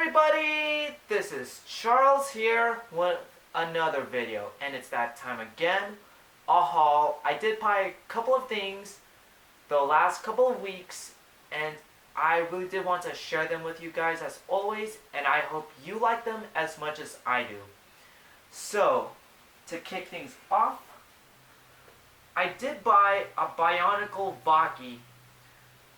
everybody, this is Charles here with another video, and it's that time again, a haul. I did buy a couple of things the last couple of weeks, and I really did want to share them with you guys as always, and I hope you like them as much as I do. So, to kick things off, I did buy a Bionicle Bakke.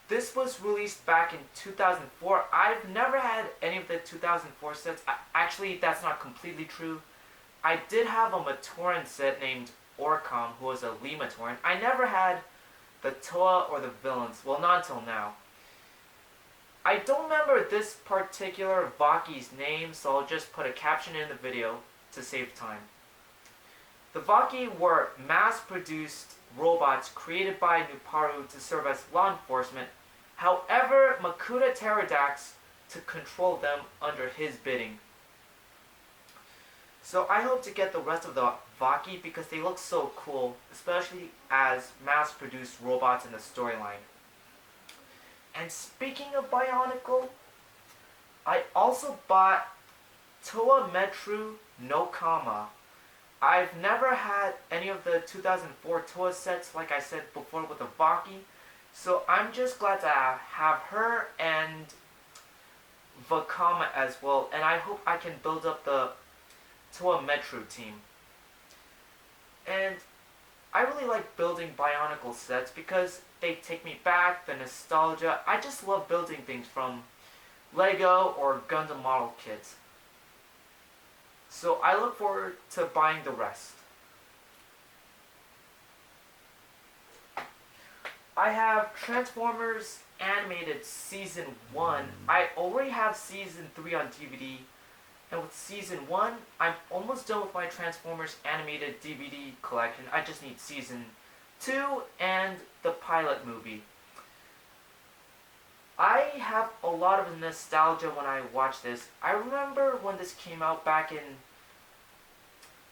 This was released back in 2004. I've never had any of the 2004 sets. Actually, that's not completely true. I did have a Matoran set named Orcom, who was a Lee Matoran. I never had the Toa or the villains. Well, not until now. I don't remember this particular Bakke's name, so I'll just put a caption in the video to save time. The Bakke were mass-produced robots created by Nuparu to serve as law enforcement. However, Makuta Pterodax to control them under his bidding. So I hope to get the rest of the Bakke because they look so cool, especially as mass-produced robots in the storyline. And speaking of Bionicle, I also bought Toa Metru no Kama. I've never had any of the 2004 Toa sets, like I said before, with the Bakke. So I'm just glad to have her and Vakama as well. And I hope I can build up the Toa Metru team. And I really like building Bionicle sets because they take me back, the nostalgia. I just love building things from Lego or Gundam model kits. So I look forward to buying the rest. I have Transformers Animated Season 1. I already have Season 3 on DVD. And with Season 1, I'm almost done with my Transformers Animated DVD collection. I just need Season 2 and the pilot movie. I have a lot of nostalgia when I watch this. I remember when this came out back in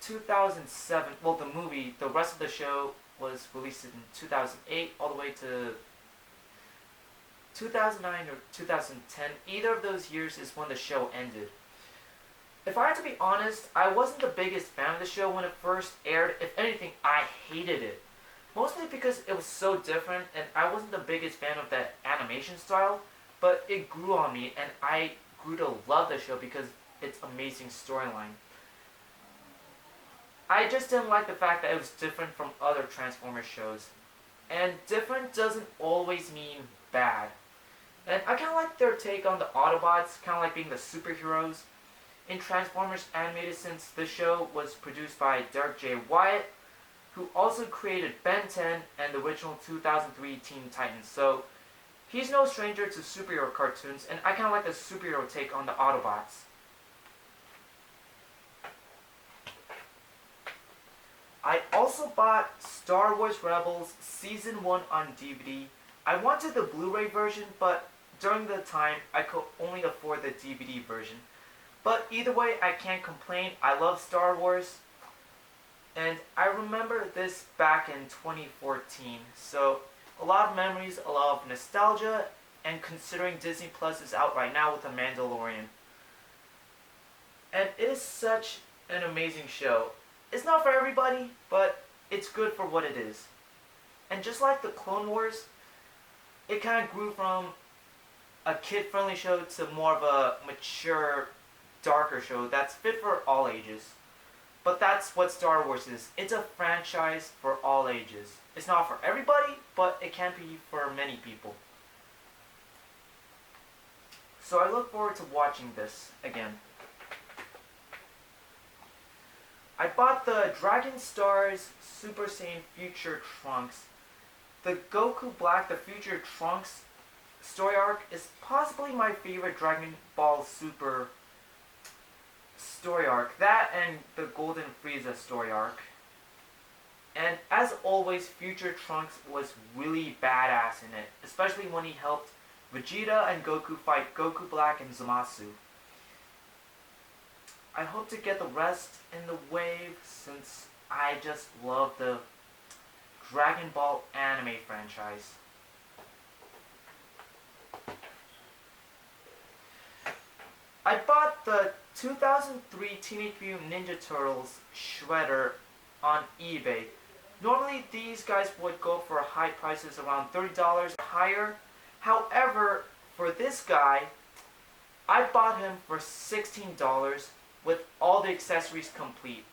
2007. Well, the movie, the rest of the show was released in 2008 all the way to 2009 or 2010. Either of those years is when the show ended. If I had to be honest, I wasn't the biggest fan of the show when it first aired. If anything, I hated it. Mostly because it was so different and I wasn't the biggest fan of that animation style, but it grew on me and I grew to love the show because it's amazing storyline. I just didn't like the fact that it was different from other Transformers shows. And different doesn't always mean bad. And I kind of like their take on the Autobots, kind of like being the superheroes in Transformers Animated, since the show was produced by Derek J. Wyatt, who also created Ben 10 and the original 2003 Teen Titans. So he's no stranger to superhero cartoons, and I kind of like the superhero take on the Autobots. I also bought Star Wars Rebels Season 1 on DVD. I wanted the Blu-ray version, but during the time, I could only afford the DVD version. But either way, I can't complain. I love Star Wars. And I remember this back in 2014. So, a lot of memories, a lot of nostalgia, and considering Disney Plus is out right now with The Mandalorian. And it is such an amazing show. It's not for everybody, but it's good for what it is. And just like the Clone Wars, it kind of grew from a kid-friendly show to more of a mature, darker show that's fit for all ages. But that's what Star Wars is. It's a franchise for all ages. It's not for everybody, but it can be for many people. So I look forward to watching this again. I bought the Dragon Stars Super Saiyan Future Trunks. The Goku Black, the Future Trunks story arc is possibly my favorite Dragon Ball Super story arc. That and the Golden Frieza story arc. And as always, Future Trunks was really badass in it, especially when he helped Vegeta and Goku fight Goku Black and Zamasu. I hope to get the rest in the wave since I just love the Dragon Ball anime franchise. I bought the 2003 Teenage Mutant Ninja Turtles Shredder on eBay. Normally these guys would go for high prices around $30 or higher. However, for this guy, I bought him for $16 with all the accessories complete.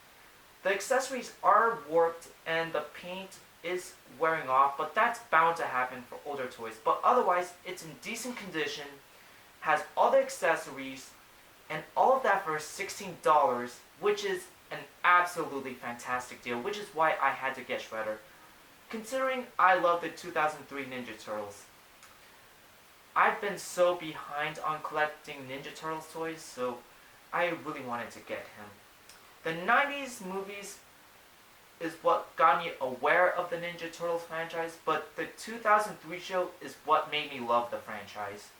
The accessories are warped and the paint is wearing off, but that's bound to happen for older toys. But otherwise, it's in decent condition, has all the accessories, and all of that for $16, which is an absolutely fantastic deal, which is why I had to get Shredder. Considering I love the 2003 Ninja Turtles. I've been so behind on collecting Ninja Turtles toys, so I really wanted to get him. The 90s movies is what got me aware of the Ninja Turtles franchise, but the 2003 show is what made me love the franchise.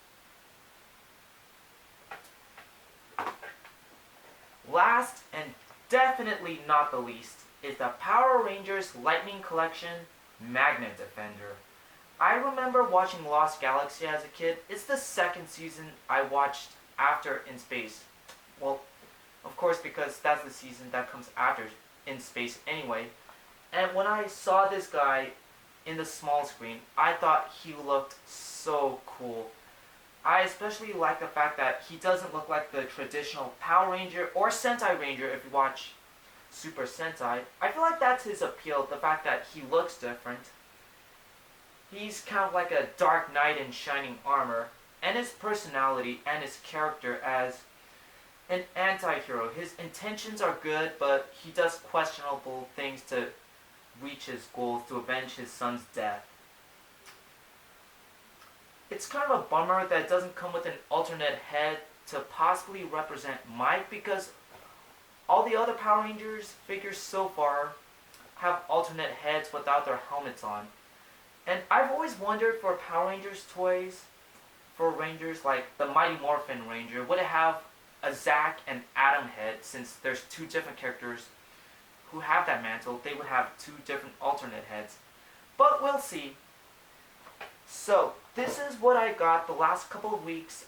Last and definitely not the least is the Power Rangers Lightning Collection Magnet Defender. I remember watching Lost Galaxy as a kid. It's the second season I watched after In Space. Well, of course, because that's the season that comes after In Space anyway. And when I saw this guy in the small screen, I thought he looked so cool. I especially like the fact that he doesn't look like the traditional Power Ranger or Sentai Ranger if you watch Super Sentai. I feel like that's his appeal, the fact that he looks different. He's kind of like a dark knight in shining armor, and his personality and his character as an anti-hero. His intentions are good, but he does questionable things to reach his goals, to avenge his son's death. It's kind of a bummer that it doesn't come with an alternate head to possibly represent Mike, because all the other Power Rangers figures so far have alternate heads without their helmets on. And I've always wondered for Power Rangers toys, for Rangers like the Mighty Morphin Ranger, would it have a Zack and Adam head? Since there's two different characters who have that mantle, they would have two different alternate heads. But we'll see. So, this is what I got the last couple of weeks,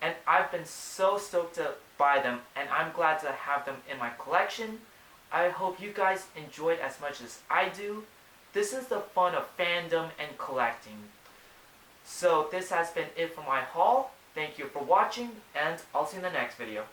and I've been so stoked to buy them, and I'm glad to have them in my collection. I hope you guys enjoyed as much as I do. This is the fun of fandom and collecting. So, this has been it for my haul. Thank you for watching, and I'll see you in the next video.